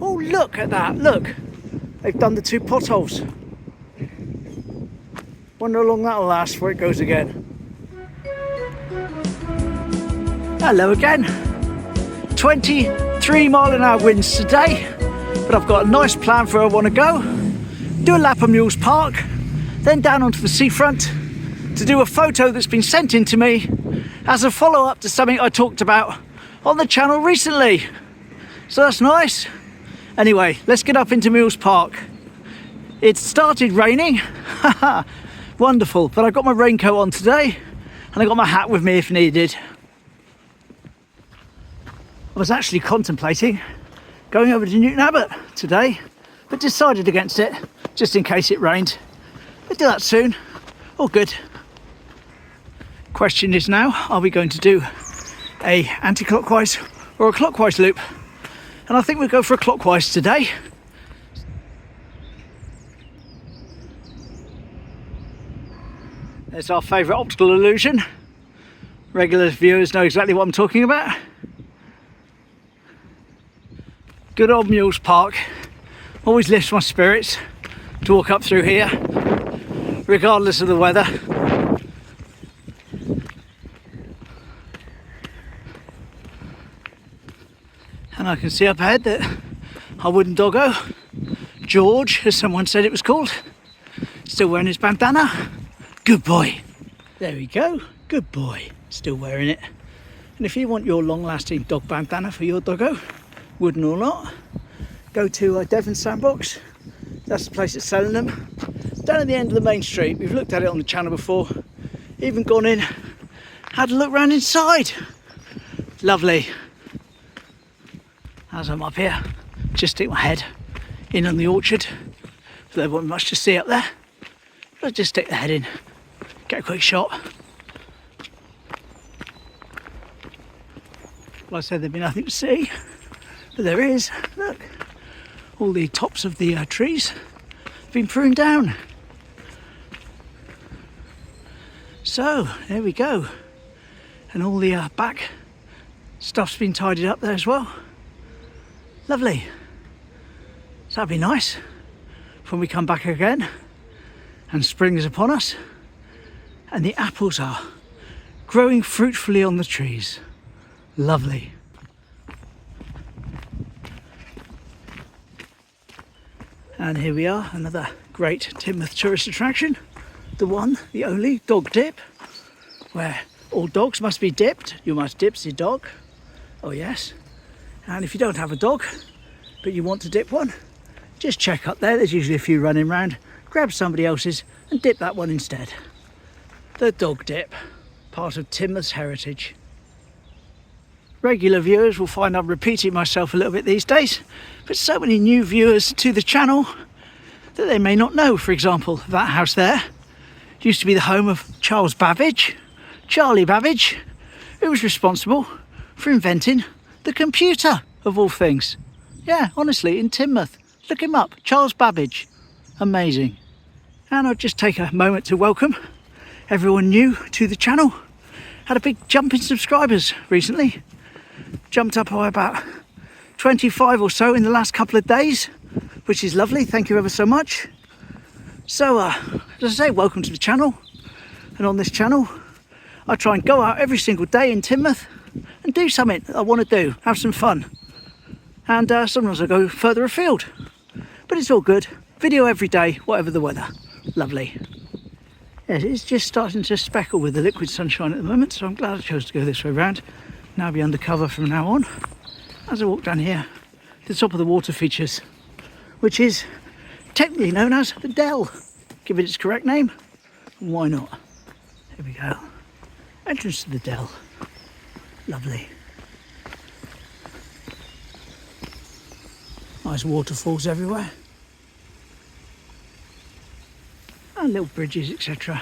Oh, look at that, look. They've done the 2 potholes. Wonder how long that'll last before it goes again. Hello again. 23 mile-an-hour winds today, but I've got a nice plan for where I want to go. Do a lap of Mules Park, then down onto the seafront to do a photo that's been sent in to me as a follow-up to something I talked about on the channel recently. So that's nice. Anyway, let's get up into Mules Park. It started raining, wonderful, but I got my raincoat on today and I got my hat with me if needed. I was actually contemplating going over to Newton Abbot today, but decided against it just in case it rained. We'll do that soon. All good. Question is now, are we going to do a anti-clockwise or a clockwise loop? And I think we'll go for a clockwise today. There's our favourite optical illusion. Regular viewers know exactly what I'm talking about. Good old Mules Park. Always lifts my spirits to walk up through here, regardless of the weather. And I can see up ahead that our wooden doggo, George, as someone said it was called, still wearing his bandana. Good boy. There we go. Good boy. Still wearing it. And if you want your long-lasting dog bandana for your doggo, wooden or not, go to Deepens Sandbox. That's the place that's selling them. Down at the end of the main street. We've looked at it on the channel before. Even gone in, had a look round inside. Lovely. As I'm up here, just stick my head in on the orchard. So there wasn't much to see up there. But just stick the head in, get a quick shot. Well, I said there'd be nothing to see, but there is. Look, all the tops of the trees have been pruned down. So there we go, and all the back stuff's been tidied up there as well. Lovely. So that'd be nice when we come back again and spring is upon us and the apples are growing fruitfully on the trees. Lovely. And here we are, another great Teignmouth tourist attraction, the one, the only dog dip, where all dogs must be dipped. You must dip the dog. Oh yes. And if you don't have a dog, but you want to dip one, just check up there. There's usually a few running around. Grab somebody else's and dip that one instead. The dog dip, part of Teignmouth's heritage. Regular viewers will find I'm repeating myself a little bit these days, but so many new viewers to the channel that they may not know. For example, that house there used to be the home of Charles Babbage, Charlie Babbage, who was responsible for inventing the computer, of all things. Yeah, honestly, in Teignmouth. Look him up, Charles Babbage. Amazing. And I'll just take a moment to welcome everyone new to the channel. Had a big jump in subscribers recently. Jumped up by about 25 or so in the last couple of days, which is lovely. Thank you ever so much. So, as I say, welcome to the channel. And on this channel, I try and go out every single day in Teignmouth and do something that I want to do, have some fun. And sometimes I go further afield, but it's all good. Video every day, whatever the weather. Lovely. Yes, it's just starting to speckle with the liquid sunshine at the moment, so I'm glad I chose to go this way round. Now be undercover from now on. As I walk down here, to the top of the water features, which is technically known as the Dell. Give it its correct name, and why not? Here we go. Entrance to the Dell. Lovely. Nice waterfalls everywhere. And little bridges, etc.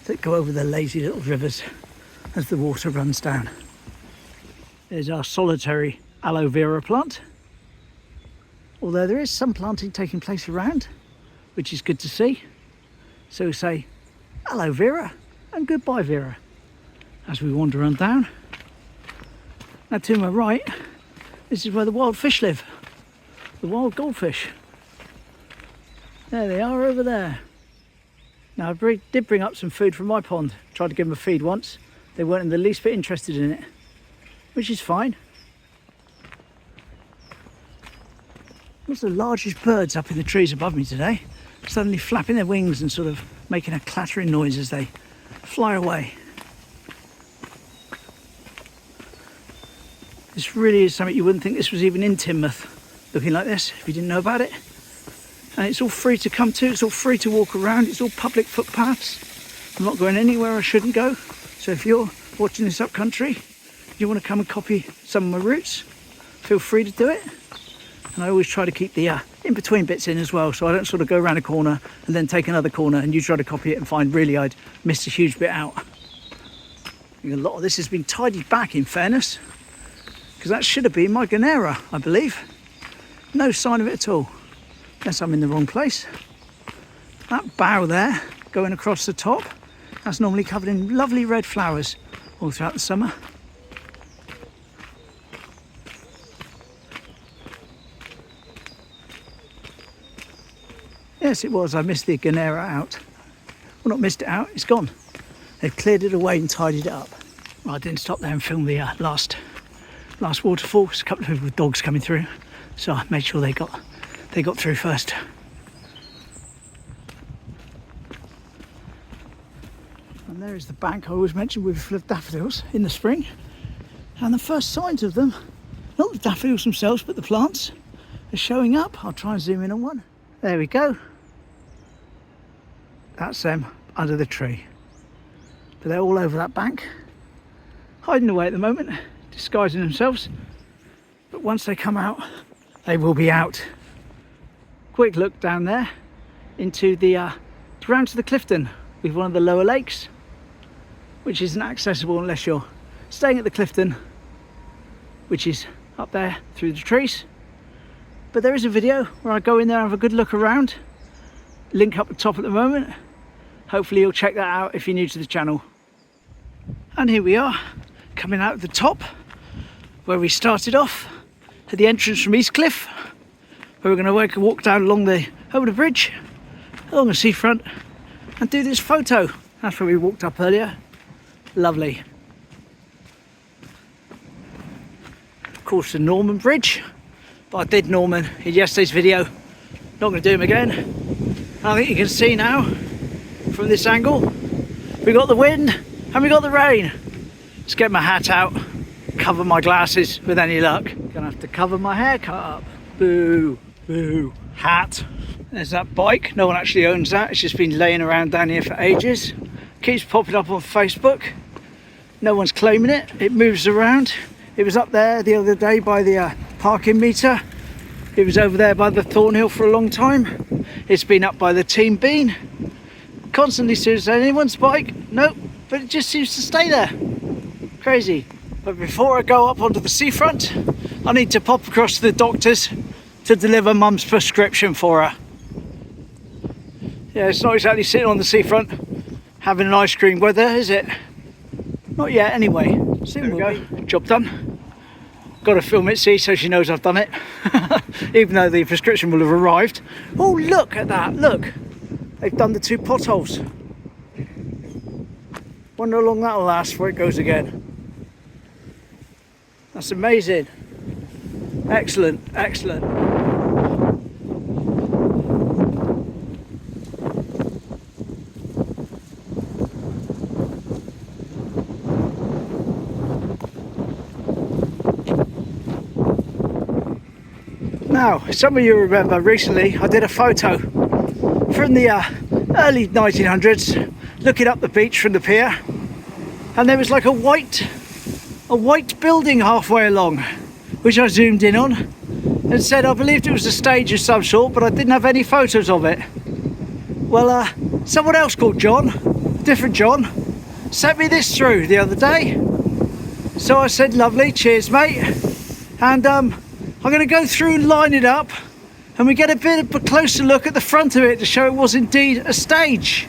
that go over the lazy little rivers as the water runs down. There's our solitary aloe vera plant. Although there is some planting taking place around, which is good to see. So we say aloe vera and goodbye vera as we wander on down. Now to my right, this is where the wild fish live. the wild goldfish. There they are over there. Now I did bring up some food from my pond. Tried to give them a feed once. They weren't in the least bit interested in it, which is fine. What's the largest birds up in the trees above me today? Suddenly flapping their wings and sort of making a clattering noise as they fly away. This really is something you wouldn't think this was even in Teignmouth, looking like this, if you didn't know about it. And it's all free to come to, it's all free to walk around, it's all public footpaths. I'm not going anywhere I shouldn't go. So if you're watching this up country, you want to come and copy some of my routes, feel free to do it. And I always try to keep the in-between bits in as well, so I don't sort of go around a corner and then take another corner and you try to copy it and find really I'd missed a huge bit out. I think a lot of this has been tidied back, in fairness, because that should have been my Ganera, I believe. No sign of it at all. Unless I'm in the wrong place. That bough there, going across the top, that's normally covered in lovely red flowers all throughout the summer. Yes, it was. I missed the Ganera out. Well, not missed it out, it's gone. They've cleared it away and tidied it up. Well, I didn't stop there and film the last waterfall. There's a couple of people with dogs coming through, so I made sure they got through first. And there is the bank I always mentioned with full of daffodils in the spring. And the first signs of them, not the daffodils themselves, but the plants, are showing up. I'll try and zoom in on one. There we go. That's them under the tree. But they're all over that bank, hiding away at the moment, disguising themselves. But once they come out, they will be out. Quick look down there into the round to the Clifton with one of the lower lakes, which isn't accessible unless you're staying at the Clifton, which is up there through the trees. But there is a video where I go in there and have a good look around. Link up at the top at the moment. Hopefully you'll check that out if you're new to the channel. And here we are, coming out of the top where we started off at the entrance from Eastcliff. We're going to walk down over the bridge, along the seafront, and do this photo. That's where we walked up earlier. Lovely. Of course, the Norman Bridge, but I did Norman in yesterday's video. Not going to do him again. I think you can see now from this angle, we got the wind and we got the rain. Let's get my hat out, cover my glasses with any luck. Gonna have to cover my haircut up. Boo. Boo. Hat. There's that bike. No one actually owns that. It's just been laying around down here for ages. Keeps popping up on Facebook. No one's claiming it. It moves around. It was up there the other day by the parking meter. It was over there by the Thornhill for a long time. It's been up by the Team Bean. Constantly sees anyone's bike. Nope. But it just seems to stay there. Crazy. But before I go up onto the seafront, I need to pop across to the doctor's to deliver Mum's prescription for her. Yeah, it's not exactly sitting on the seafront having an ice cream weather, is it? Not yet, anyway. Soon we go. Job done. Got to film it, see, so she knows I've done it. Even though the prescription will have arrived. Oh, look at that, look. They've done the 2 potholes. Wonder how long that'll last before it goes again. That's amazing. Excellent, excellent. Now, some of you remember recently I did a photo from the early 1900s looking up the beach from the pier, and there was like a white building halfway along, which I zoomed in on and said I believed it was a stage of some sort, but I didn't have any photos of it. Well, someone else called John, different John, sent me this through the other day. So I said, lovely, cheers mate, and I'm going to go through and line it up, and we get a bit of a closer look at the front of it to show it was indeed a stage.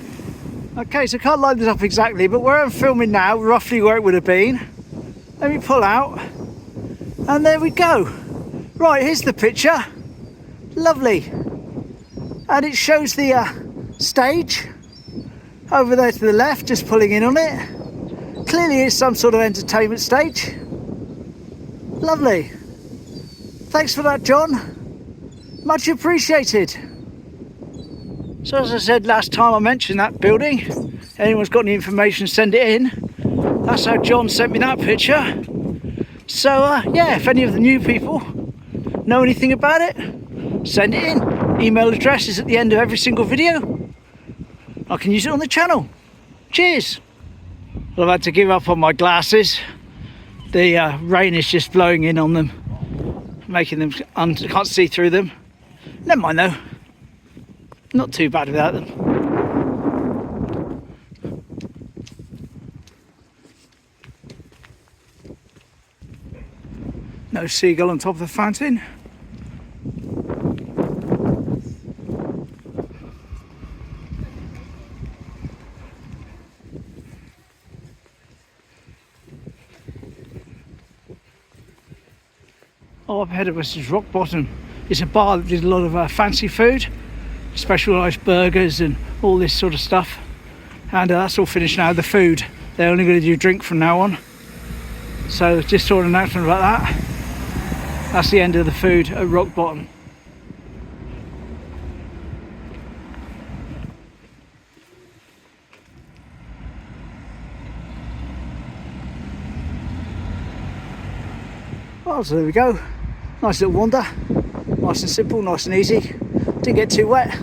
Okay, so I can't line this up exactly, but where I'm filming now, roughly where it would have been. Let me pull out, and there we go. Right, here's the picture. Lovely. And it shows the stage over there to the left, just pulling in on it. Clearly it's some sort of entertainment stage. Lovely. Thanks for that, John. Much appreciated. So as I said last time I mentioned that building, anyone's got any information, send it in. That's how John sent me that picture. So yeah, if any of the new people know anything about it, send it in. Email address is at the end of every single video. I can use it on the channel. Cheers. Well, I've had to give up on my glasses. The rain is just blowing in on them, making them, can't see through them. Never mind though, not too bad without them. No seagull on top of the fountain. Oh, up ahead of us is Rock Bottom. It's a bar that did a lot of fancy food, specialised burgers and all this sort of stuff. And that's all finished now, the food. They're only going to do drink from now on. So just saw an announcement about that. That's the end of the food at Rock Bottom. Well, so there we go. Nice little wander. Nice and simple, nice and easy. Didn't get too wet.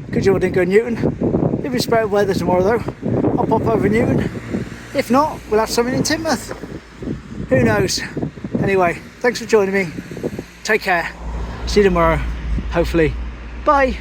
Good job I didn't go Newton. If it's better weather tomorrow though, I'll pop over Newton. If not, we'll have something in Teignmouth. Who knows? Anyway, thanks for joining me. Take care. See you tomorrow, hopefully. Bye.